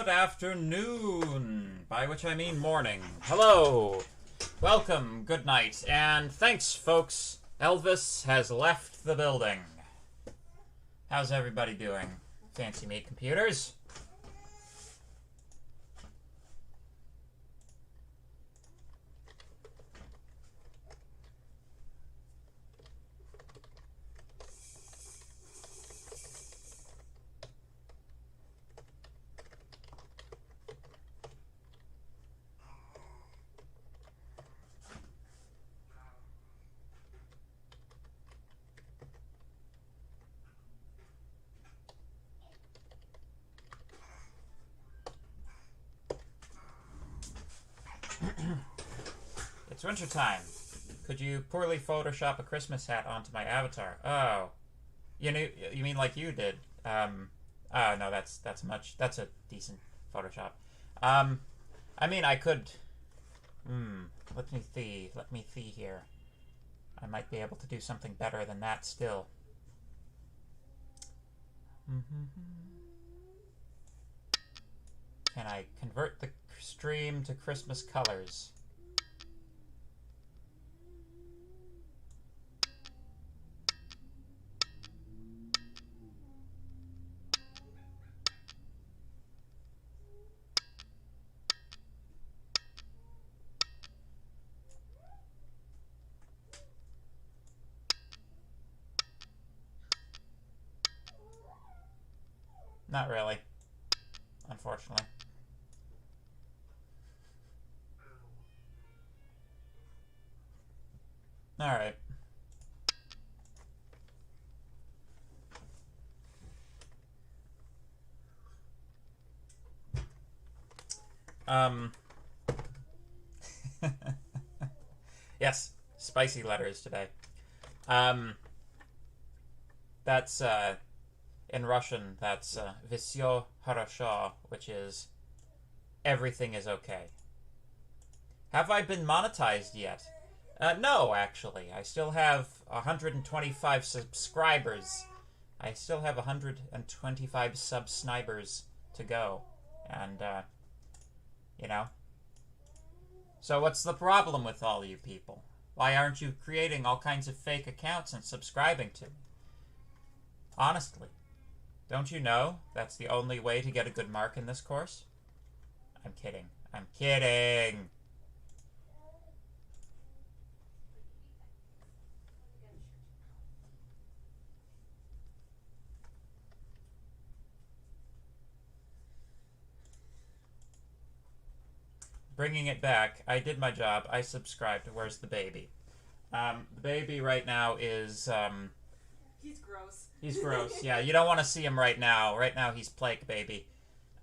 Afternoon, by which I mean morning. Hello, Welcome, good night, and thanks, folks. Elvis has left the building. How's everybody doing? Fancy meat computers? It's wintertime. Could you poorly Photoshop a Christmas hat onto my avatar? Oh. You mean like you did? Oh no, that's a decent Photoshop. I mean I could let me see here. I might be able to do something better than that still. Can I convert the stream to Christmas colors? Not really, unfortunately. Alright. Yes, spicy letters today. That's, in Russian, that's, Visyo Хорошо, which is, everything is okay. Have I been monetized yet? No, actually. I still have 125 subscribers. I still have 125 sub-snipers to go. And, you know. So what's the problem with all you people? Why aren't you creating all kinds of fake accounts and subscribing to me? Honestly. Don't you know that's the only way to get a good mark in this course? I'm kidding. I'm kidding! Bringing it back, I did my job. I subscribed. Where's the baby? The baby right now is, He's gross. He's gross. Yeah, you don't want to see him right now. Right now he's Plague Baby.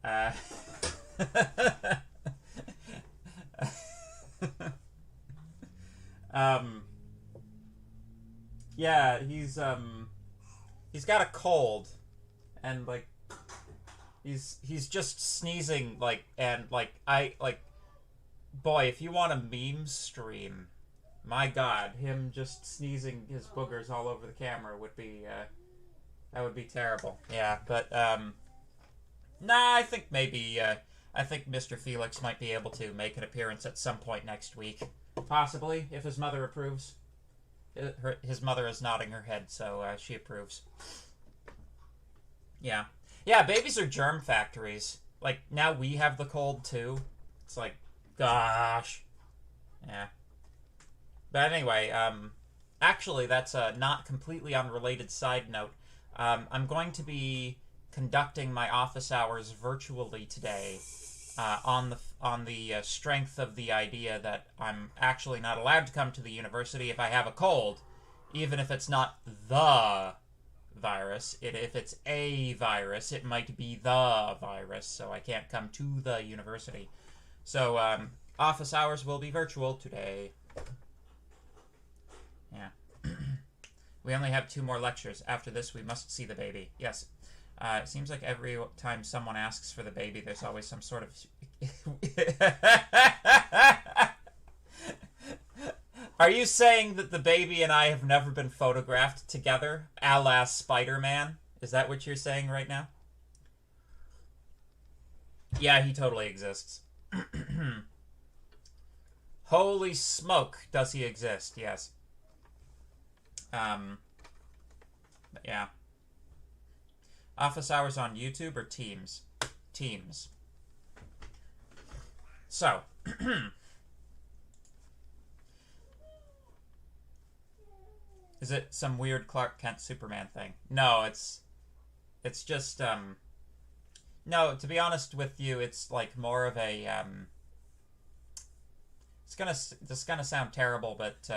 Yeah, he's got a cold. And, like, he's just sneezing, like, and, like, boy, if you want a meme stream, my god, him just sneezing his boogers all over the camera would be, that would be terrible. Yeah, but, nah, I think maybe, I think Mr. Felix might be able to make an appearance at some point next week. Possibly, if his mother approves. His mother is nodding her head, so, she approves. Yeah. Yeah, babies are germ factories. Like, now we have the cold, too. It's like, gosh. Yeah. But anyway, actually, that's a not completely unrelated side note. I'm going to be conducting my office hours virtually today, on the strength of the idea that I'm actually not allowed to come to the university if I have a cold, even if it's not the virus. If it's a virus, it might be the virus, so I can't come to the university. So, office hours will be virtual today. Yeah. We only have 2 more lectures. After this, we must see the baby. Yes. It seems like every time someone asks for the baby, there's always some sort of... Are you saying that the baby and I have never been photographed together, a la Spider-Man? Is that what you're saying right now? Yeah, he totally exists. Holy smoke, does he exist? Yes. But yeah. Office hours on YouTube or Teams? Teams. So. Is it some weird Clark Kent Superman thing? No, it's just, no, to be honest with you, it's like more of a, this is gonna sound terrible, but,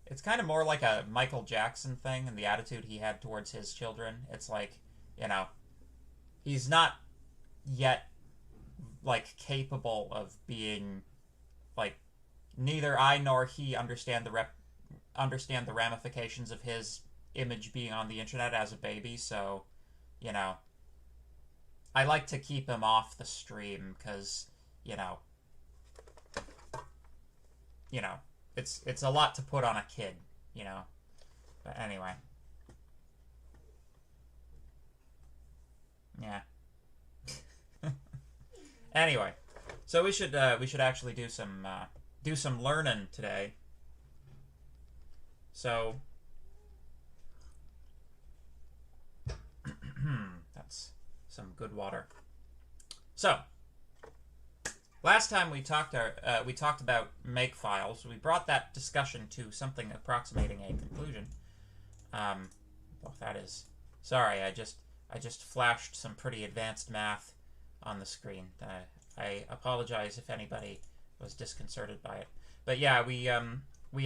it's kind of more like a Michael Jackson thing and the attitude he had towards his children. It's like, you know, he's not yet, like, capable of being, like, neither I nor he understand the ramifications of his image being on the internet as a baby, so, you know, I like to keep him off the stream, because, you know, it's a lot to put on a kid, you know. But anyway. Yeah. Anyway, so we should actually do some learning today. So that's some good water. So last time we talked about makefiles. We brought that discussion to something approximating a conclusion. Well, that is, sorry, I just flashed some pretty advanced math on the screen. I apologize if anybody was disconcerted by it. But yeah, we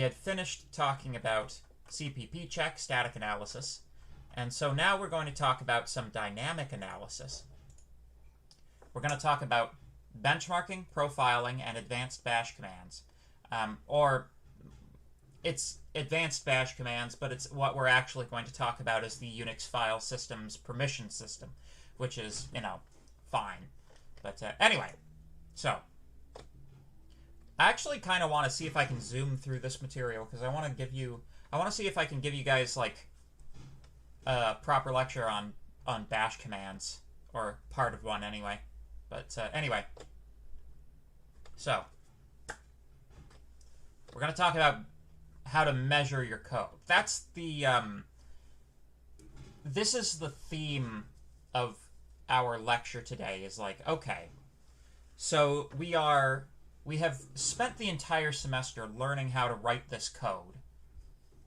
had finished talking about CPP check, static analysis, and so now we're going to talk about some dynamic analysis. We're going to talk about benchmarking, profiling, and advanced bash commands. Or it's advanced bash commands, but it's what we're actually going to talk about is the Unix file system's permission system, which is, you know, fine. But anyway, so I actually kind of want to see if I can zoom through this material, because I want to see if I can give you guys, like, a proper lecture on bash commands, or part of one anyway. But anyway, so we're going to talk about how to measure your code. That's the, this is the theme of our lecture today, is like, okay, so we have spent the entire semester learning how to write this code,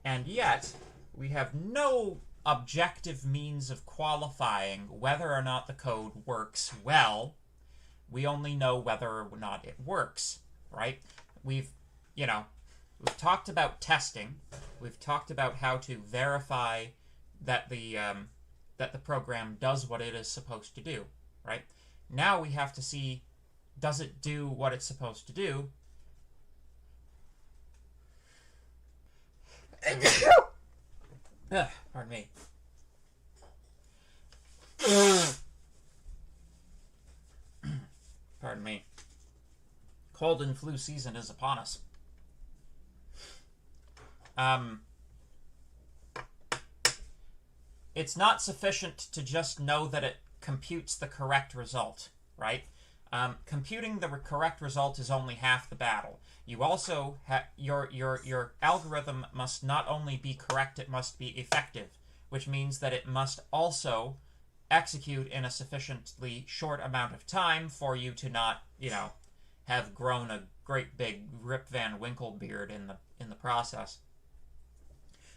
and yet we have no objective means of qualifying whether or not the code works well. We only know whether or not it works, right? We've talked about testing. We've talked about how to verify that the program does what it is supposed to do, right? Now we have to see, does it do what it's supposed to do? Pardon me. Pardon me. Cold and flu season is upon us. It's not sufficient to just know that it computes the correct result, right? Computing the correct result is only half the battle. You also your algorithm must not only be correct, it must be effective, which means that it must also execute in a sufficiently short amount of time for you to not, you know, have grown a great big Rip Van Winkle beard in the process.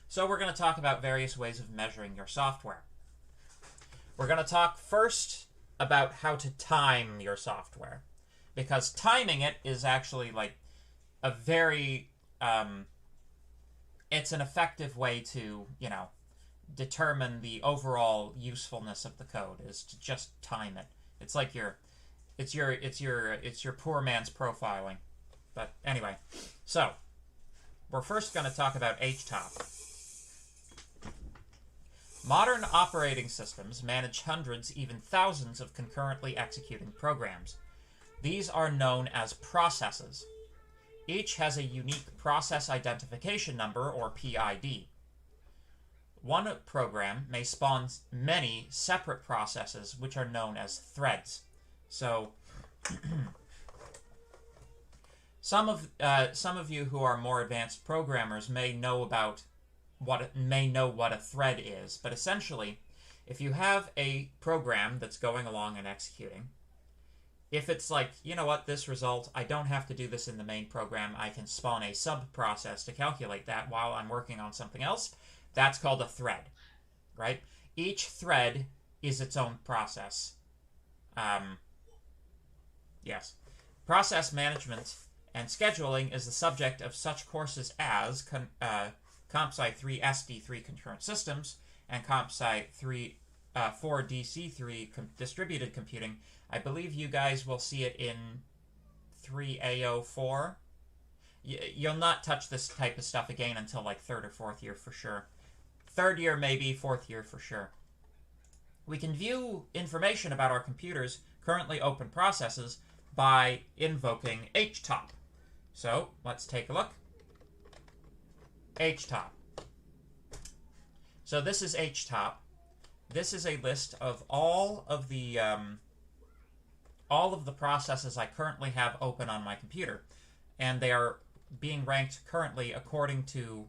So we're going to talk about various ways of measuring your software. We're going to talk first about how to time your software, because timing it is actually like a very it's an effective way to, you know, determine the overall usefulness of the code, is to just time it. It's like it's your poor man's profiling. But anyway, so we're first going to talk about HTOP. Modern operating systems manage hundreds, even thousands of concurrently executing programs. These are known as processes. Each has a unique process identification number, or PID. One program may spawn many separate processes, which are known as threads. So some of you who are more advanced programmers may know what a thread is, but essentially, if you have a program that's going along and executing, if it's like, you know what, this result, I don't have to do this in the main program, I can spawn a sub-process to calculate that while I'm working on something else, that's called a thread, right? Each thread is its own process. Yes. Process management and scheduling is the subject of such courses as CompSci 3 SD3 Concurrent Systems and CompSci 4 DC3 Distributed Computing. I believe you guys will see it in 3AO4. You'll not touch this type of stuff again until like 3rd or 4th year for sure. 3rd year maybe, 4th year for sure. We can view information about our computer's currently open processes by invoking htop. So let's take a look. htop. So this is htop. This is a list of all of the processes I currently have open on my computer, and they are being ranked currently according to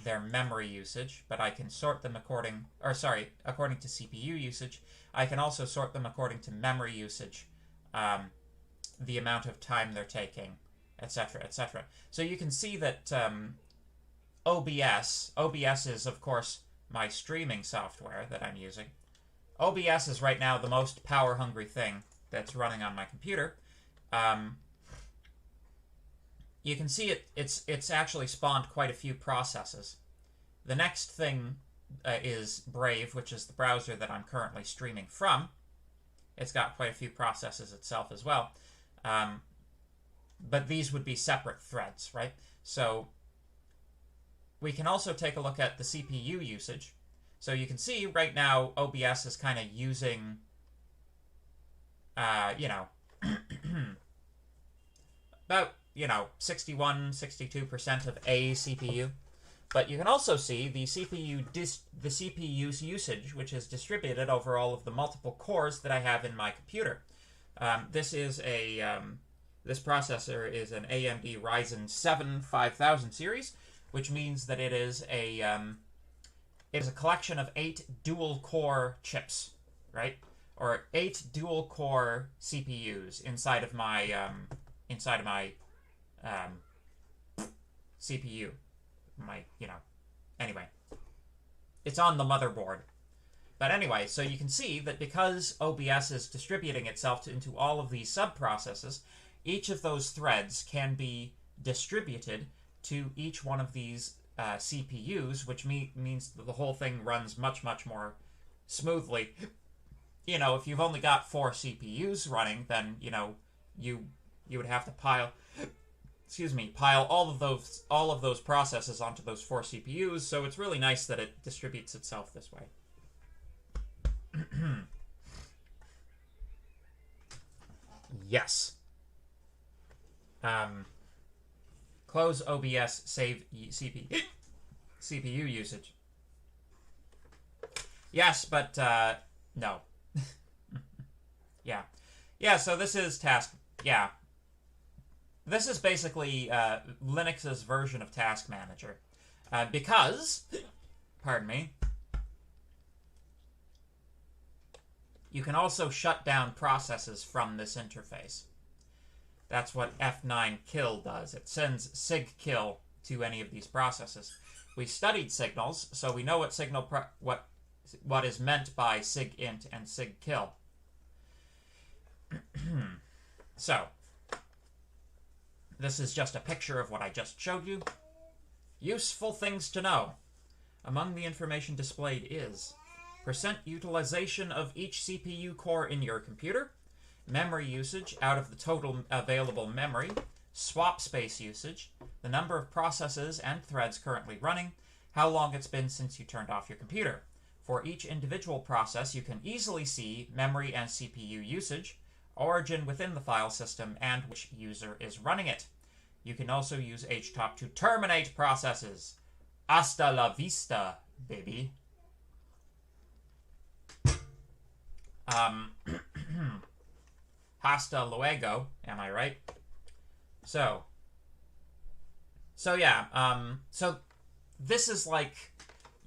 their memory usage, but I can sort them according to CPU usage. I can also sort them according to memory usage, the amount of time they're taking, etc., etc. So you can see that OBS is, of course, my streaming software that I'm using. OBS is right now the most power-hungry thing that's running on my computer. You can see it's actually spawned quite a few processes. The next thing is Brave, which is the browser that I'm currently streaming from. It's got quite a few processes itself as well. But these would be separate threads, right? So we can also take a look at the CPU usage. So you can see right now OBS is kind of using, about, 61-62% of a CPU. But you can also see the CPU's usage, which is distributed over all of the multiple cores that I have in my computer. This processor is an AMD Ryzen 7 5000 series, which means that it is a collection of 8 dual-core chips, right? Or 8 dual-core CPUs inside of my CPU. Anyway. It's on the motherboard. But anyway, so you can see that because OBS is distributing itself into all of these sub-processes, each of those threads can be distributed to each one of these CPUs, which means that the whole thing runs much, much more smoothly. If you've only got 4 CPUs running, then, you would have to pile all of those processes onto those 4 CPUs, so it's really nice that it distributes itself this way. Yes. Close OBS, save CPU usage. Yes, but, no. Yeah. Yeah, so this is Task... Yeah. This is basically Linux's version of Task Manager. Because... Pardon me. You can also shut down processes from this interface. That's what F9 kill does. It sends sigkill to any of these processes. We studied signals, so we know what is meant by sigint and sigkill. So, this is just a picture of what I just showed you. Useful things to know. Among the information displayed is % utilization of each CPU core in your computer, memory usage out of the total available memory, swap space usage, the number of processes and threads currently running, how long it's been since you turned off your computer. For each individual process, you can easily see memory and CPU usage, origin within the file system, and which user is running it. You can also use htop to terminate processes. Hasta la vista, baby. Hasta luego, am I right? So yeah, so this is like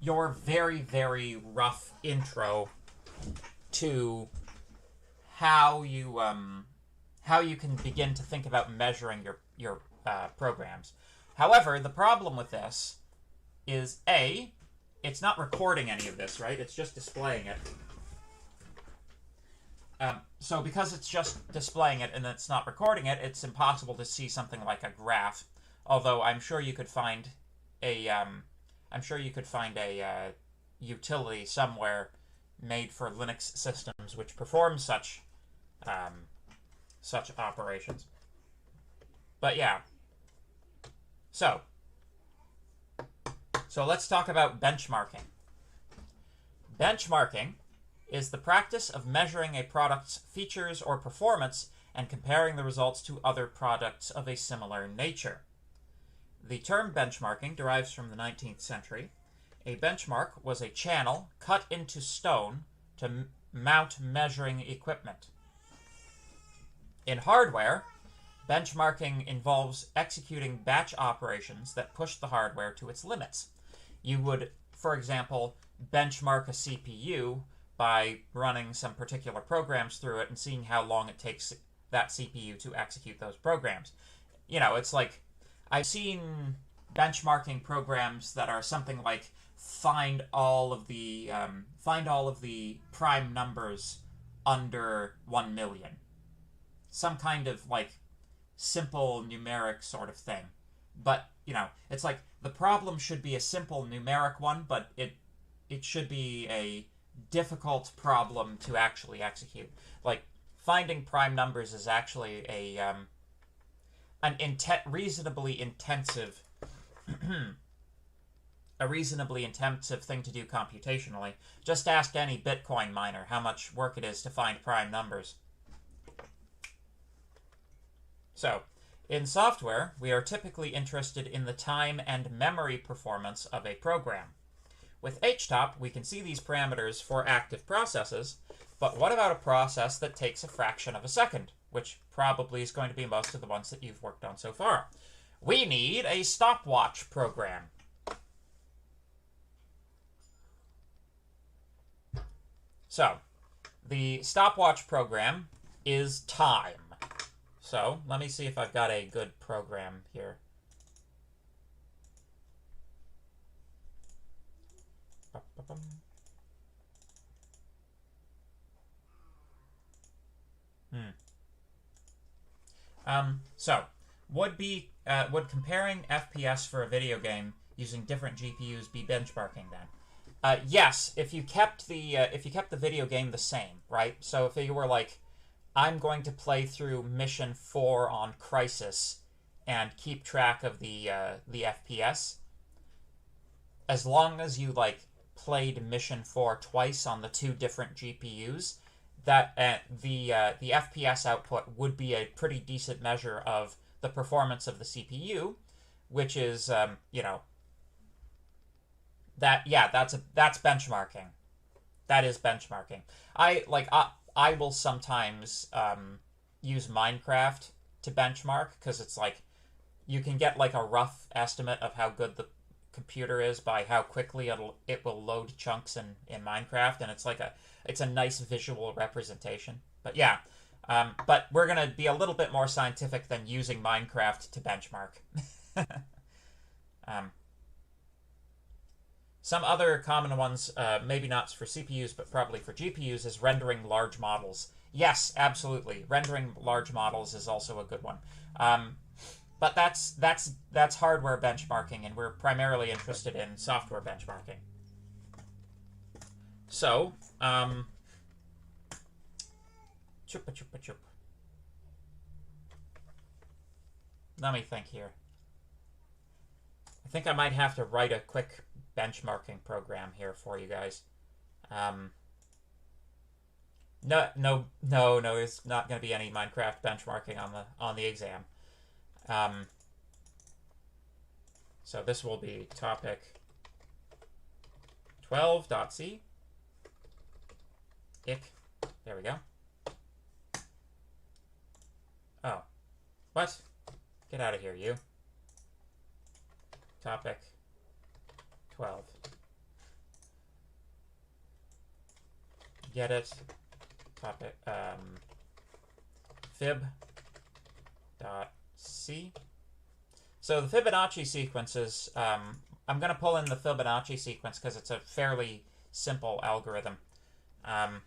your very, very rough intro to how you can begin to think about measuring your programs. However, the problem with this is A, it's not recording any of this, right? It's just displaying it. So because it's just displaying it and it's not recording it, it's impossible to see something like a graph. Although I'm sure you could find a utility somewhere made for Linux systems which perform such operations. But yeah. So let's talk about benchmarking. Benchmarking is the practice of measuring a product's features or performance and comparing the results to other products of a similar nature. The term benchmarking derives from the 19th century. A benchmark was a channel cut into stone to mount measuring equipment. In hardware, benchmarking involves executing batch operations that push the hardware to its limits. You would, for example, benchmark a CPU by running some particular programs through it and seeing how long it takes that CPU to execute those programs. You know, it's like, I've seen benchmarking programs that are something like find all of the prime numbers under 1 million. Some kind of like simple numeric sort of thing. But, you know, it's like the problem should be a simple numeric one, but it should be a difficult problem to actually execute. Like, finding prime numbers is actually reasonably intensive thing to do computationally. Just ask any Bitcoin miner how much work it is to find prime numbers. So, in software, we are typically interested in the time and memory performance of a program. With HTOP, we can see these parameters for active processes, but what about a process that takes a fraction of a second, which probably is going to be most of the ones that you've worked on so far? We need a stopwatch program. So, the stopwatch program is time. So, let me see if I've got a good program here. So, would comparing FPS for a video game using different GPUs be benchmarking then? Yes, if you kept the video game the same, right? So if you were like, I'm going to play through Mission 4 on Crysis and keep track of the FPS, as long as you like played Mission 4 twice on the two different GPUs, that the FPS output would be a pretty decent measure of the performance of the CPU, which is you know, that's benchmarking. That is benchmarking. I will sometimes use Minecraft to benchmark because it's like you can get like a rough estimate of how good the computer is by how quickly it will load chunks in Minecraft, and it's a nice visual representation. But yeah, but we're gonna be a little bit more scientific than using Minecraft to benchmark. Some other common ones, maybe not for CPUs, but probably for GPUs, is rendering large models. Yes, absolutely. Rendering large models is also a good one. But that's hardware benchmarking, and we're primarily interested in software benchmarking. So, chupa chupa chup. Let me think here. I think I might have to write a quick benchmarking program here for you guys. No, there's not going to be any Minecraft benchmarking on the exam. So this will be topic 12.c. There we go. Oh. What? Get out of here, you. Topic 12. Get it. Topic fib dot c. So the Fibonacci sequences, I'm going to pull in the Fibonacci sequence because it's a fairly simple algorithm. I'm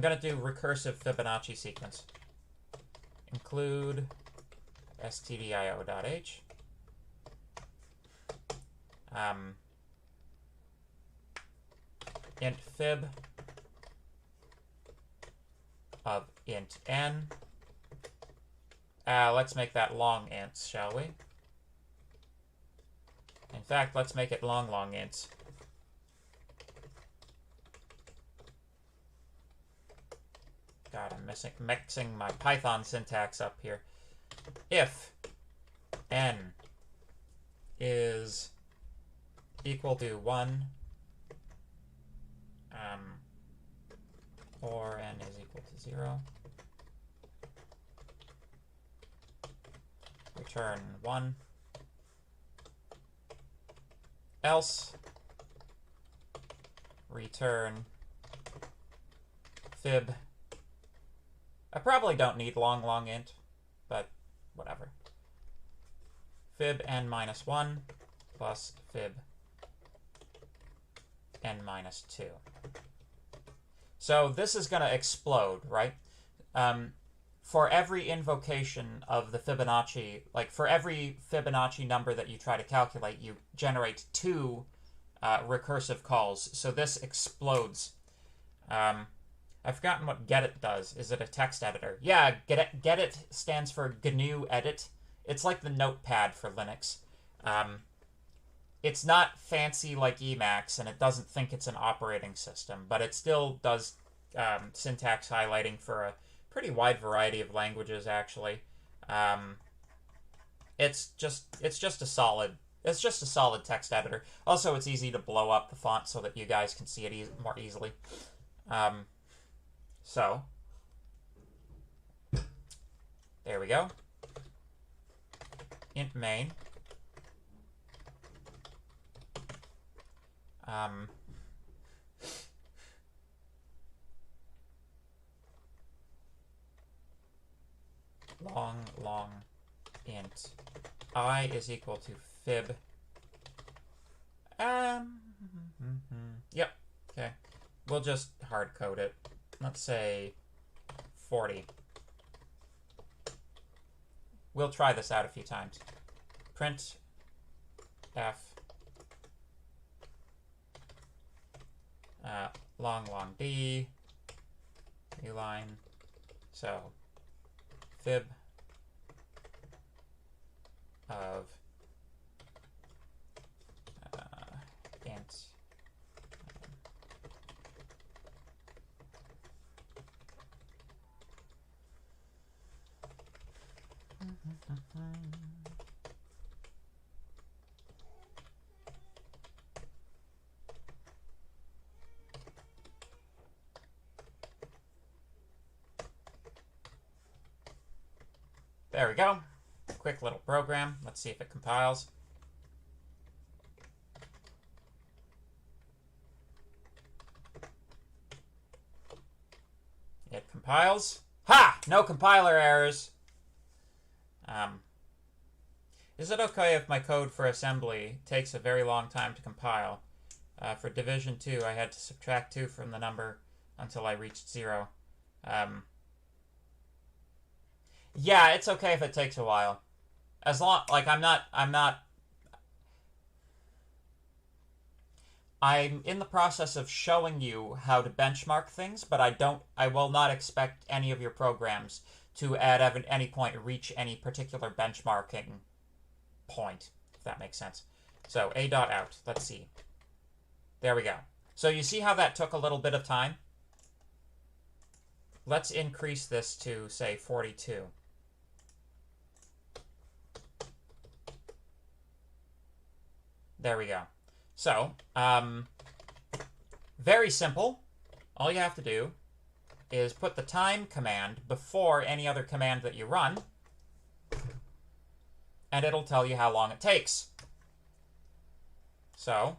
going to do recursive Fibonacci sequence. Include stdio.h. Int fib of int n. Let's make that long ints, shall we? In fact, let's make it long ints. God, I'm mixing my Python syntax up here. If n is equal to 1, or n is equal to 0, return 1, else return fib. I probably don't need long int, but whatever. Fib n minus 1 plus fib n minus 2. So this is going to explode, right? For every invocation of the Fibonacci, like for every Fibonacci number that you try to calculate, you generate 2 recursive calls. So this explodes. I've forgotten what get-it does. Is it a text editor? Yeah, get-it stands for GNU edit. It's like the notepad for Linux. It's not fancy like Emacs, and it doesn't think it's an operating system, but it still does syntax highlighting for a pretty wide variety of languages, actually. It's just a solid text editor. Also, it's easy to blow up the font so that you guys can see it more easily. So, there we go. Int main. Long int I is equal to fib. Yep. Okay. We'll just hard code it. Let's say 40. We'll try this out a few times. Print f long d new line. So fib of int There we go. Quick little program. Let's see if it compiles. It compiles. Ha! No compiler errors. Is it okay if my code for assembly takes a very long time to compile? For division 2, I had to subtract 2 from the number until I reached 0. Yeah, it's okay if it takes a while. As long, like, I'm in the process of showing you how to benchmark things, but I will not expect any of your programs to at any point reach any particular benchmarking point, if that makes sense. So a.out, let's see. There we go. So you see how that took a little bit of time? Let's increase this to, say, 42. There we go. So, very simple. All you have to do is put the time command before any other command that you run, and it'll tell you how long it takes. So,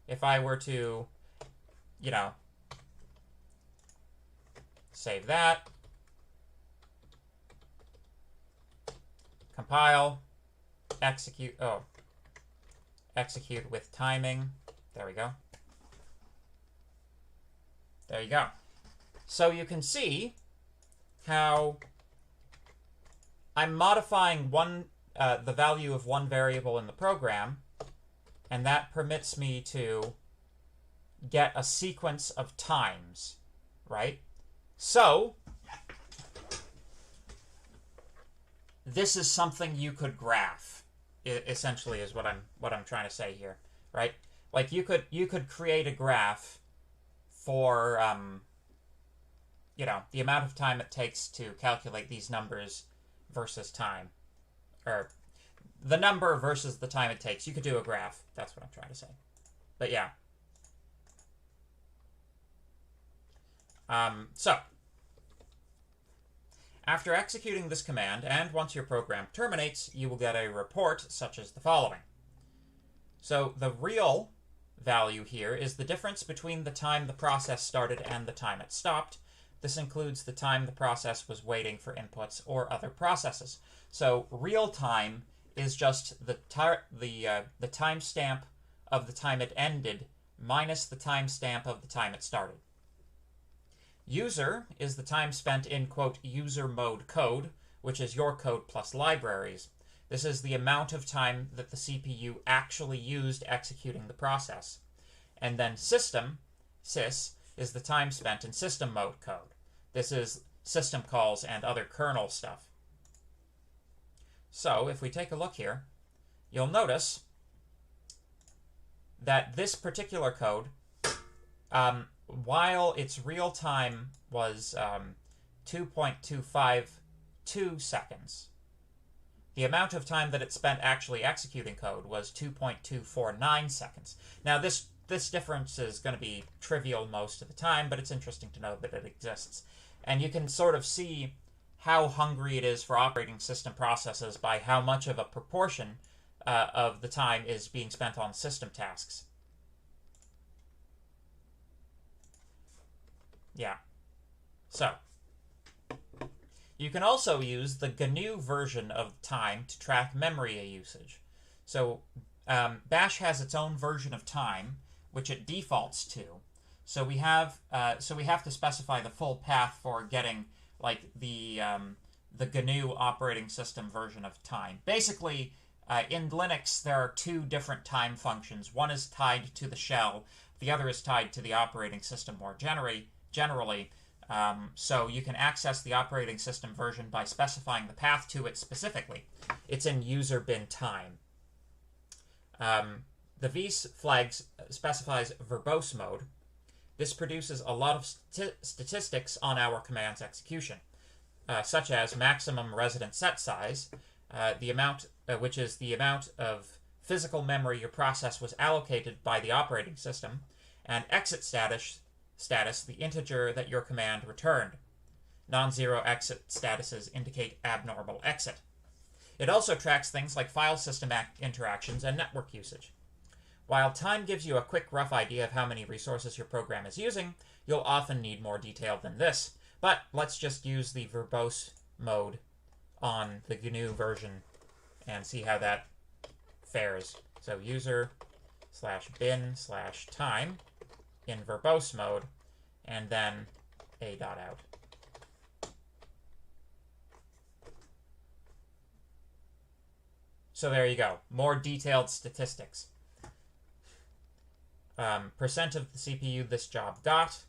if I were to, you know, save that, compile, execute with timing. There we go. There you go. So you can see how I'm modifying the value of one variable in the program, and that permits me to get a sequence of times, right? So this is something you could graph, essentially, is what I'm trying to say here, right? Like you could create a graph for you know, the amount of time it takes to calculate these numbers versus time, or the number versus the time it takes. You could do a graph. That's what I'm trying to say. But yeah. So, after executing this command, and once your program terminates, you will get a report such as the following. So, the real value here is the difference between the time the process started and the time it stopped. This includes the time the process was waiting for inputs or other processes. So, real time is just the timestamp of the time it ended minus the timestamp of the time it started. User is the time spent in, quote, user mode code, which is your code plus libraries. This is the amount of time that the CPU actually used executing the process. And then system, sys, is the time spent in system mode code. This is system calls and other kernel stuff. So if we take a look here, you'll notice that this particular code, while its real time was 2.252 seconds, the amount of time that it spent actually executing code was 2.249 seconds. Now, this difference is going to be trivial most of the time, but it's interesting to know that it exists. And you can sort of see how hungry it is for operating system processes by how much of a proportion of the time is being spent on system tasks. Yeah. So, you can also use the GNU version of time to track memory usage. So, Bash has its own version of time, which it defaults to. So we have to specify the full path for getting like the GNU operating system version of time. Basically, in Linux, there are two different time functions. One is tied to the shell. The other is tied to the operating system more generally. So you can access the operating system version by specifying the path to it specifically. It's in user bin time. The v flag specifies verbose mode. This produces a lot of statistics on our command's execution, such as maximum resident set size, the amount, which is the amount of physical memory your process was allocated by the operating system, and exit status, the integer that your command returned. Non-zero exit statuses indicate abnormal exit. It also tracks things like file system interactions and network usage. While time gives you a quick rough idea of how many resources your program is using, you'll often need more detail than this. But let's just use the verbose mode on the GNU version and see how that fares. So user/bin/time in verbose mode, and then a.out. So there you go. More detailed statistics. Percent of the CPU this job got.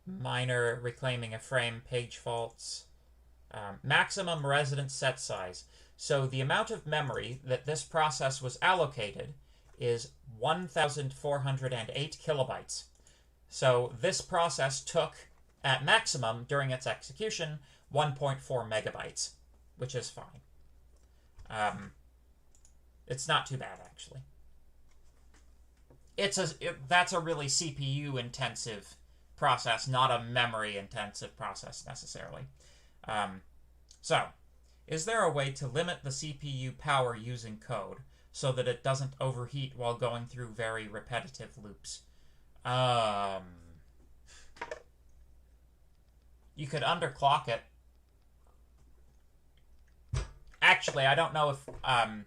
Minor reclaiming a frame, page faults. Maximum resident set size. So the amount of memory that this process was allocated is 1,408 kilobytes. So this process took, at maximum, during its execution, 1.4 megabytes, which is fine. It's not too bad, actually. that's a really CPU intensive process, not a memory intensive process necessarily. So, is there a way to limit the CPU power using code so that it doesn't overheat while going through very repetitive loops? You could underclock it. Actually, I don't know if I'm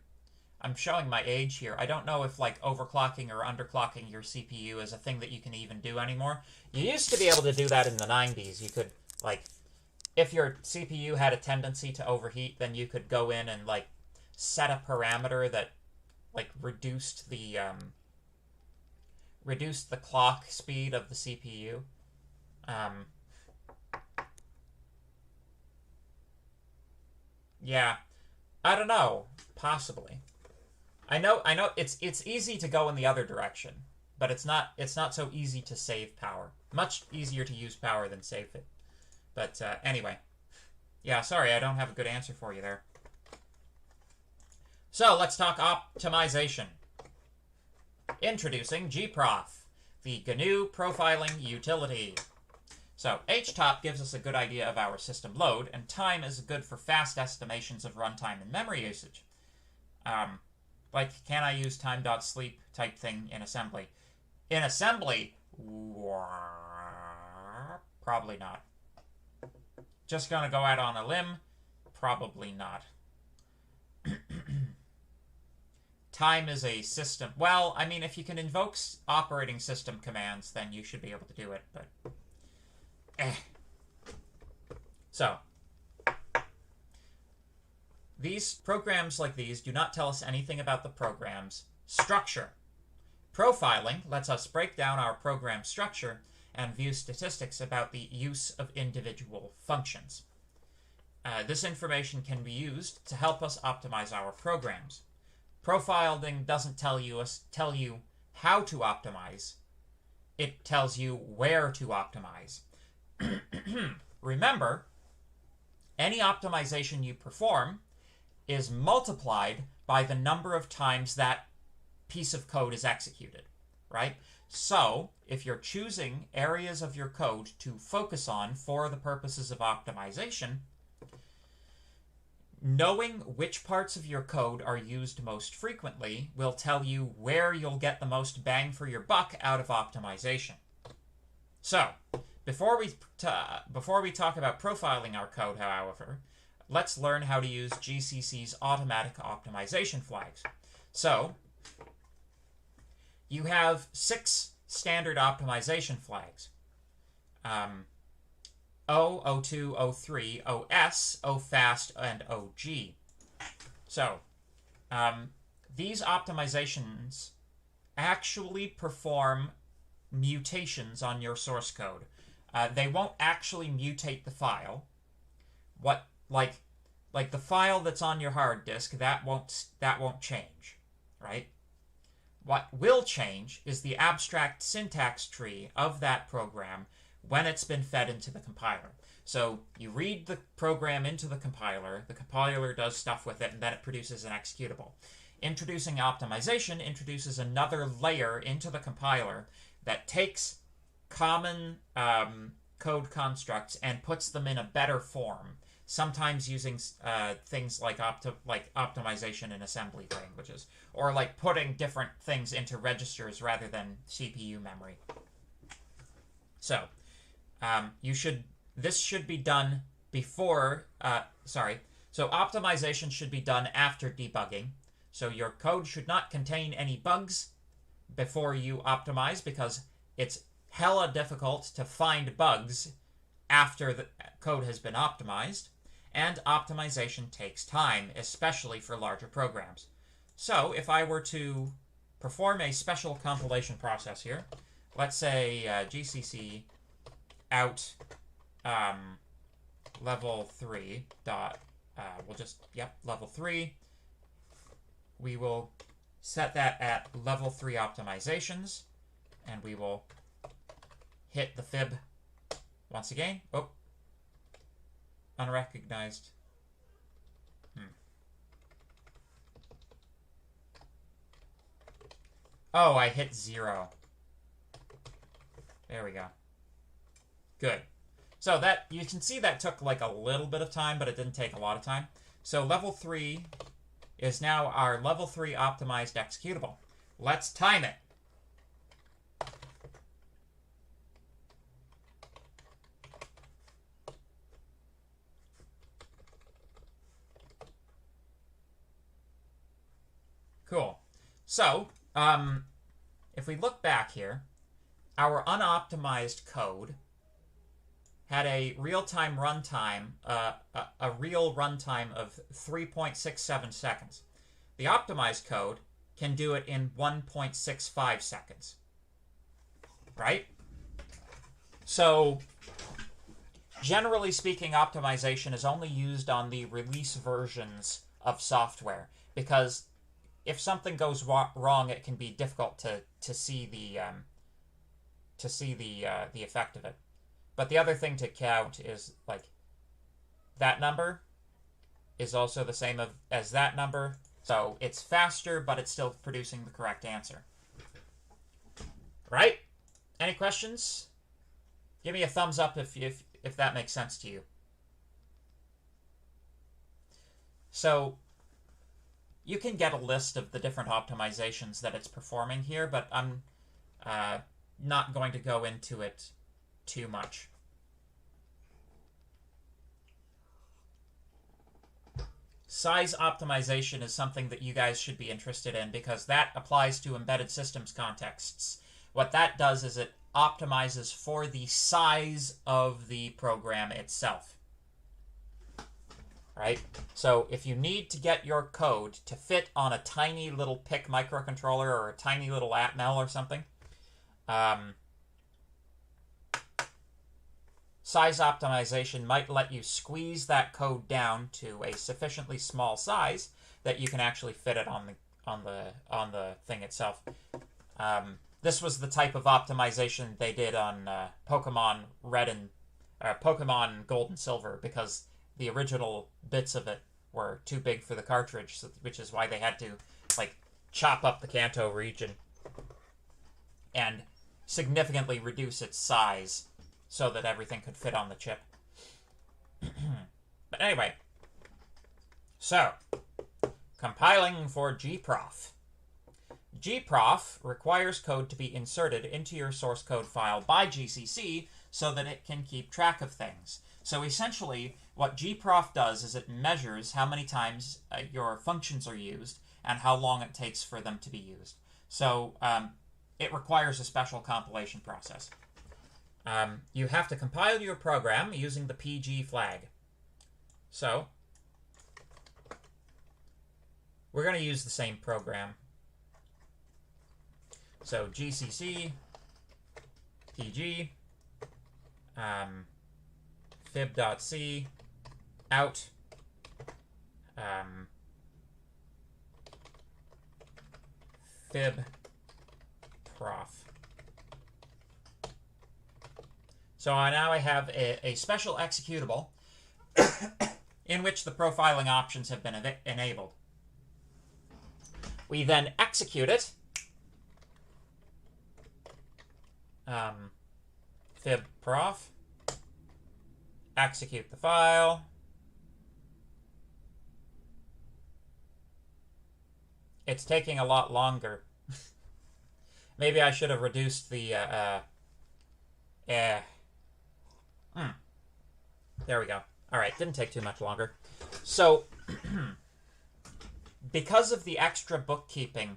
showing my age here. I don't know if like overclocking or underclocking your CPU is a thing that you can even do anymore. You used to be able to do that in the 90s. You could like, if your CPU had a tendency to overheat, then you could go in and like set a parameter that like reduced the clock speed of the CPU. Yeah, I don't know. Possibly. I know it's easy to go in the other direction, but it's not so easy to save power. Much easier to use power than save it. But anyway. Yeah, sorry, I don't have a good answer for you there. So, let's talk optimization. Introducing gprof, the GNU profiling utility. So, htop gives us a good idea of our system load, and time is good for fast estimations of runtime and memory usage. Like, can I use time.sleep type thing in assembly? In assembly, probably not. Just gonna go out on a limb, probably not. Time is a system. Well, I mean, if you can invoke operating system commands, then you should be able to do it, but So, these programs like these do not tell us anything about the program's structure. Profiling lets us break down our program structure and view statistics about the use of individual functions. This information can be used to help us optimize our programs. Profiling doesn't tell you how to optimize. It tells you where to optimize. Remember, any optimization you perform is multiplied by the number of times that piece of code is executed, right? So, if you're choosing areas of your code to focus on for the purposes of optimization, knowing which parts of your code are used most frequently will tell you where you'll get the most bang for your buck out of optimization. So, before we talk about profiling our code, however, let's learn how to use GCC's automatic optimization flags. So, you have 6 standard optimization flags. O, O2, O3, OS, OFAST, and OG. So, these optimizations actually perform mutations on your source code. They won't actually mutate the file. Like the file that's on your hard disk, that won't change, right? What will change is the abstract syntax tree of that program when it's been fed into the compiler. So you read the program into the compiler does stuff with it, and then it produces an executable. Introducing optimization introduces another layer into the compiler that takes common code constructs and puts them in a better form, sometimes using things like optimization in assembly languages, or like putting different things into registers rather than CPU memory. So, this should be done before, so optimization should be done after debugging. So your code should not contain any bugs before you optimize, because it's hella difficult to find bugs after the code has been optimized, and optimization takes time, especially for larger programs. So if I were to perform a special compilation process here, let's say GCC out level 3 dot, level 3. We will set that at level 3 optimizations, and we will hit the fib once again. Oh, unrecognized. Oh, I hit 0. There we go. Good. So that, you can see that took like a little bit of time, but it didn't take a lot of time. So level 3 is now our level 3 optimized executable. Let's time it. Cool. So, if we look back here, our unoptimized code had a real-time runtime, a real runtime of 3.67 seconds. The optimized code can do it in 1.65 seconds. Right? So, generally speaking, optimization is only used on the release versions of software, because if something goes wrong, it can be difficult to see the effect of it. But the other thing to count is, like, that number is also the same as that number, so it's faster, but it's still producing the correct answer. Right? Any questions? Give me a thumbs up if that makes sense to you. So, you can get a list of the different optimizations that it's performing here, but I'm not going to go into it too much. Size optimization is something that you guys should be interested in, because that applies to embedded systems contexts. What that does is it optimizes for the size of the program itself. Right? So if you need to get your code to fit on a tiny little PIC microcontroller or a tiny little Atmel or something, size optimization might let you squeeze that code down to a sufficiently small size that you can actually fit it on the thing itself. This was the type of optimization they did on Pokemon Red and Pokemon Gold and Silver, because the original bits of it were too big for the cartridge, which is why they had to, like, chop up the Kanto region and significantly reduce its size so that everything could fit on the chip. But anyway, so, compiling for gprof. gprof requires code to be inserted into your source code file by GCC so that it can keep track of things. So essentially, what gprof does is it measures how many times your functions are used and how long it takes for them to be used. So it requires a special compilation process. You have to compile your program using the PG flag. So we're going to use the same program. So GCC, PG, fib.c, out, fib prof. So now I have a special executable in which the profiling options have been enabled. We then execute it. Fib prof. Execute the file. It's taking a lot longer. Maybe I should have reduced the There we go. Alright, didn't take too much longer. So, because of the extra bookkeeping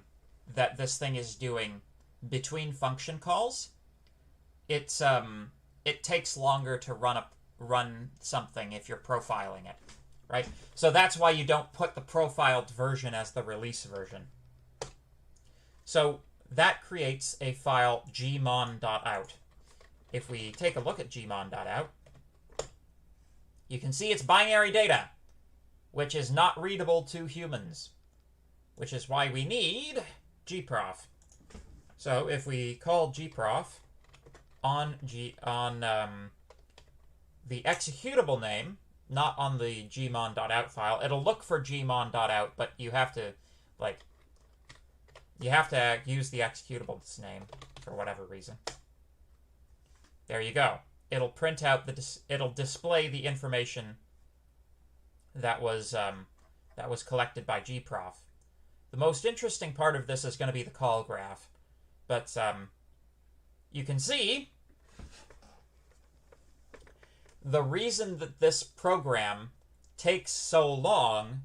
that this thing is doing between function calls, it takes longer to run something if you're profiling it, right? So that's why you don't put the profiled version as the release version. So that creates a file gmon.out. If we take a look at gmon.out, you can see it's binary data, which is not readable to humans, which is why we need gprof. So if we call gprof on the executable name, not on the gmon.out file, it'll look for gmon.out, but you have to, like, You have to use the executable's name for whatever reason. There you go. It'll print out it'll display the information that was collected by gprof. The most interesting part of this is going to be the call graph, but you can see the reason that this program takes so long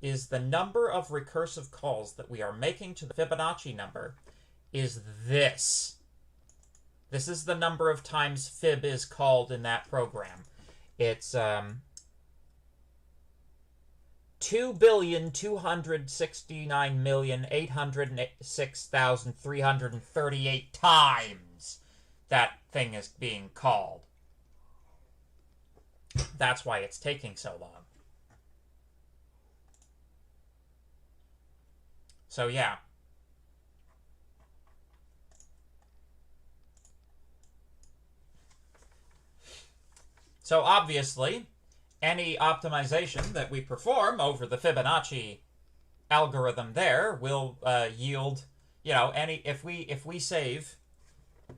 is the number of recursive calls that we are making to the Fibonacci number is this. This is the number of times fib is called in that program. It's 2,269,806,338 times that thing is being called. That's why it's taking so long. So yeah. So obviously, any optimization that we perform over the Fibonacci algorithm there will yield, you know, if we save,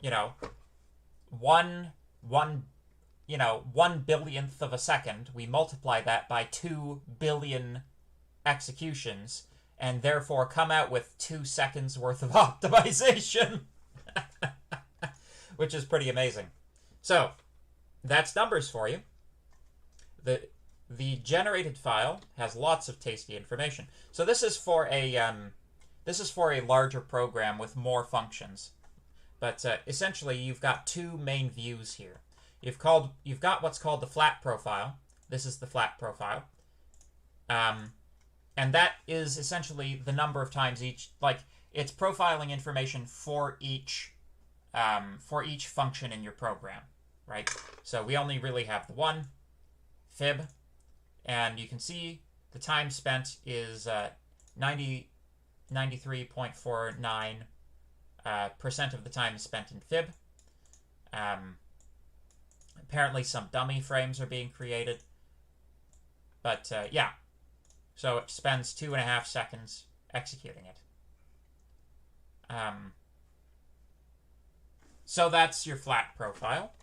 you know, one billionth of a second, we multiply that by 2 billion executions, and therefore come out with 2 seconds worth of optimization, which is pretty amazing. So that's numbers for you. The generated file has lots of tasty information. So this is for a larger program with more functions. But essentially, you've got 2 main views here. You've got what's called the flat profile. This is the flat profile, and that is essentially the number of times it's profiling information for each function in your program, right? So we only really have the one fib, and you can see the time spent is 93.49% of the time is spent in fib. Apparently some dummy frames are being created. But, yeah. So it spends 2.5 seconds executing it. So that's your flat profile.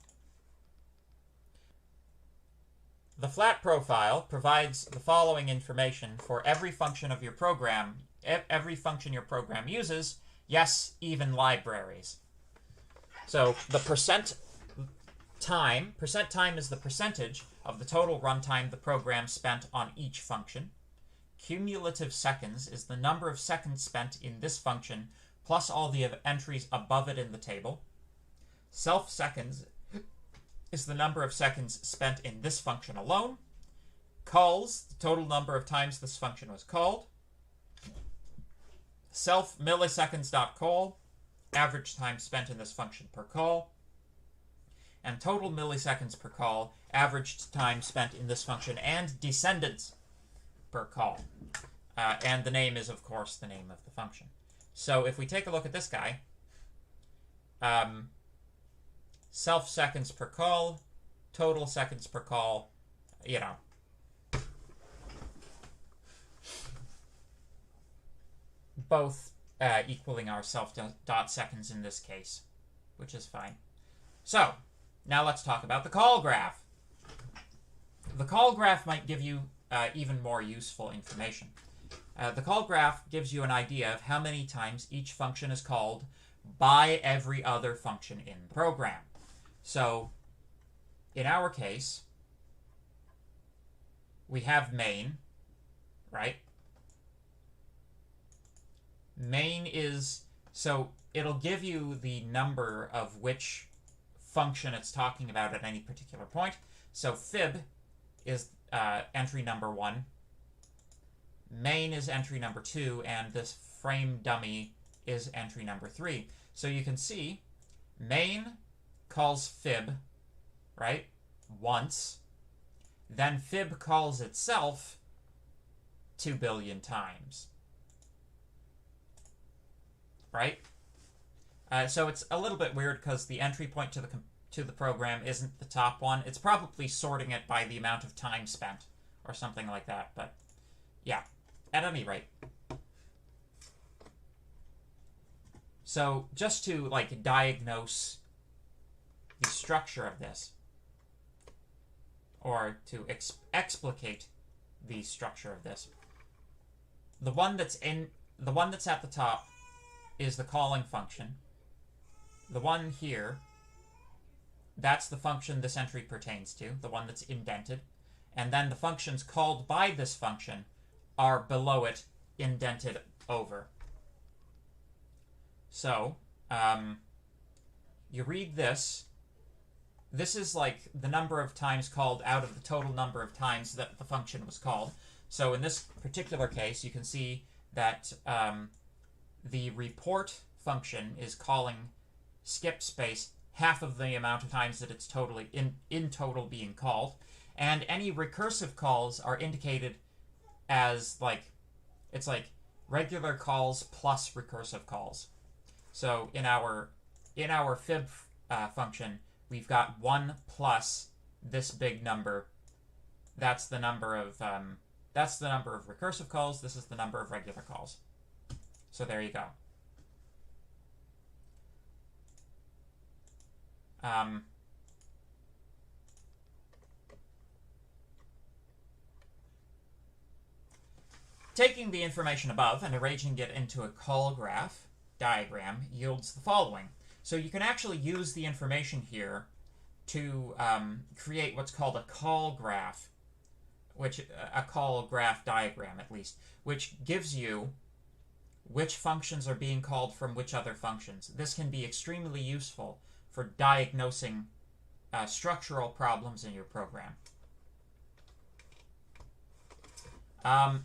The flat profile provides the following information for every function of your program, every function your program uses, yes, even libraries. So the percent time is the percentage of the total runtime the program spent on each function. Cumulative seconds is the number of seconds spent in this function plus all the entries above it in the table. Self seconds is the number of seconds spent in this function alone. Calls, the total number of times this function was called. Self milliseconds.call, average time spent in this function per call. And total milliseconds per call, average time spent in this function, and descendants per call. And the name is, of course, the name of the function. So if we take a look at this guy, self seconds per call, total seconds per call, you know. Both equaling our self dot seconds in this case, which is fine. So, now let's talk about the call graph. The call graph might give you even more useful information. The call graph gives you an idea of how many times each function is called by every other function in the program. So, in our case, we have main, right? Main is, so it'll give you the number of which function it's talking about at any particular point. So fib is entry number 1, main is entry number 2, and this frame dummy is entry number 3. So you can see main calls fib, right, once, then fib calls itself 2 billion times, right? So it's a little bit weird because the entry point to the program isn't the top one. It's probably sorting it by the amount of time spent or something like that. But yeah, at any rate. So just to like diagnose the structure of this, or to explicate the structure of this, the one that's at the top is the calling function. The one here, that's the function this entry pertains to, the one that's indented. And then the functions called by this function are below it, indented over. So, you read this. This is like the number of times called out of the total number of times that the function was called. So in this particular case, you can see that the report function is calling skip space half of the amount of times that it's totally in total being called. And any recursive calls are indicated as like, it's like regular calls plus recursive calls. So in our fib function, we've got 1 plus this big number. That's the number of recursive calls. This is the number of regular calls. So there you go. Taking the information above and arranging it into a call graph diagram yields the following. So you can actually use the information here to create what's called a call graph, a call graph diagram at least, which gives you which functions are being called from which other functions. This can be extremely useful for diagnosing structural problems in your program.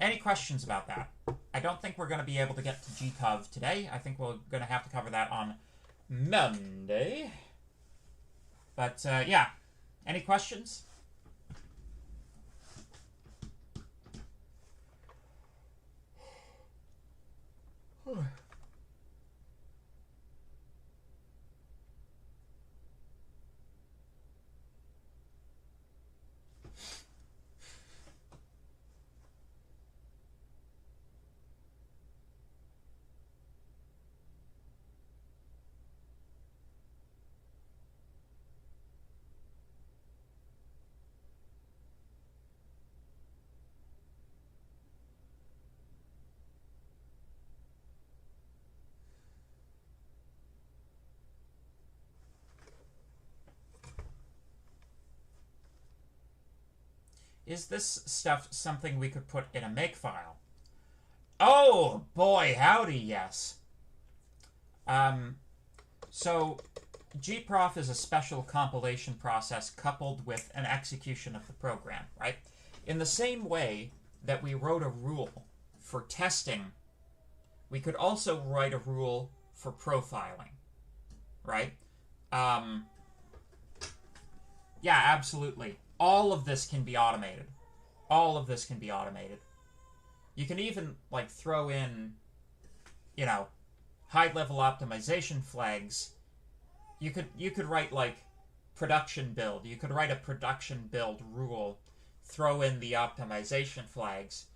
Any questions about that? I don't think we're going to be able to get to GCOV today. I think we're going to have to cover that on Monday. But, yeah. Any questions? Is this stuff something we could put in a makefile? Oh, boy, howdy, yes. So, gprof is a special compilation process coupled with an execution of the program, right? In the same way that we wrote a rule for testing, we could also write a rule for profiling, right? Yeah, absolutely. All of this can be automated. All of this can be automated. You can even, like, throw in, you know, high-level optimization flags. You could write, like, production build. You could write a production build rule, throw in the optimization flags,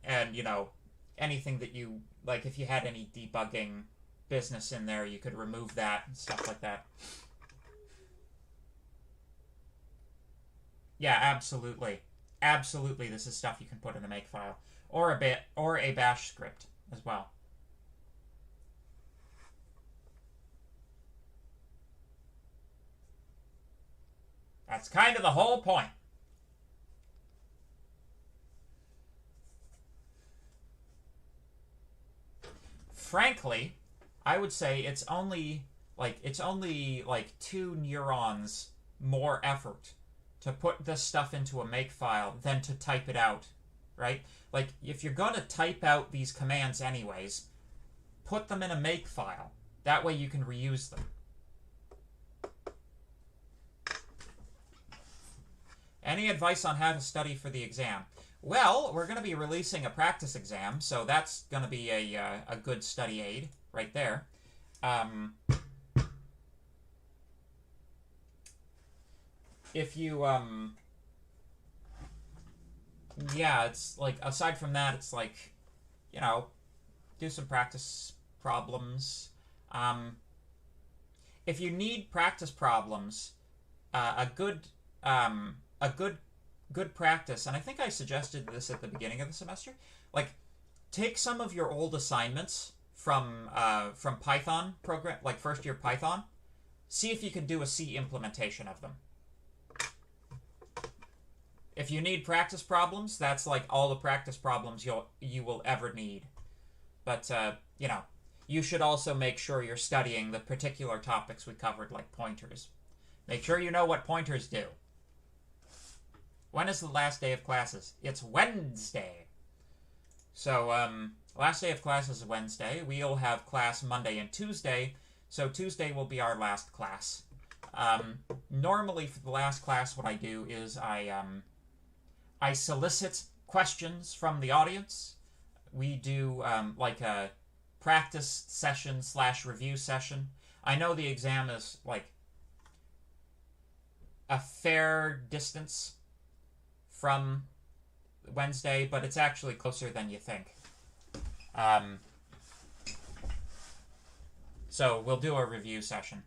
and, you know, anything that you, like, if you had any debugging business in there, you could remove that and stuff like that. Yeah, absolutely. Absolutely, this is stuff you can put in a makefile. Or a bash script as well. That's kind of the whole point. Frankly, I would say it's only like 2 neurons more effort to put this stuff into a makefile than to type it out, right? Like, if you're going to type out these commands anyways, put them in a makefile. That way you can reuse them. Any advice on how to study for the exam? Well, we're going to be releasing a practice exam, so that's going to be a good study aid right there. If you, yeah, it's like, aside from that, it's like, you know, do some practice problems. If you need practice problems, a good practice, and I think I suggested this at the beginning of the semester, like take some of your old assignments from Python program, like first year Python. See if you can do a C implementation of them. If you need practice problems, that's like all the practice problems you will ever need. But you should also make sure you're studying the particular topics we covered, like pointers. Make sure you know what pointers do. When is the last day of classes? It's Wednesday. So, last day of classes is Wednesday. We'll have class Monday and Tuesday, so Tuesday will be our last class. Normally, for the last class, what I do is I solicit questions from the audience. We do, like a practice session / review session. I know the exam is, like, a fair distance from Wednesday, but it's actually closer than you think. So we'll do a review session.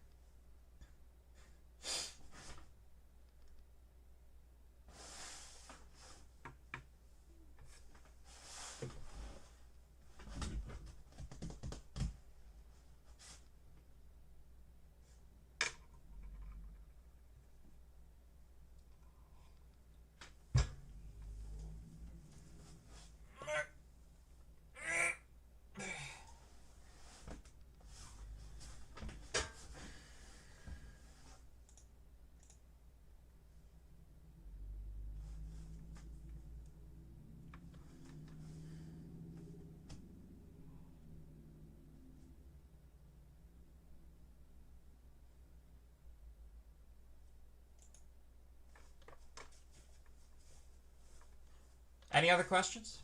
Any other questions?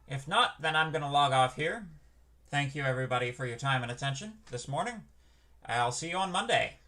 If not, then I'm going to log off here. Thank you, everybody, for your time and attention this morning. I'll see you on Monday.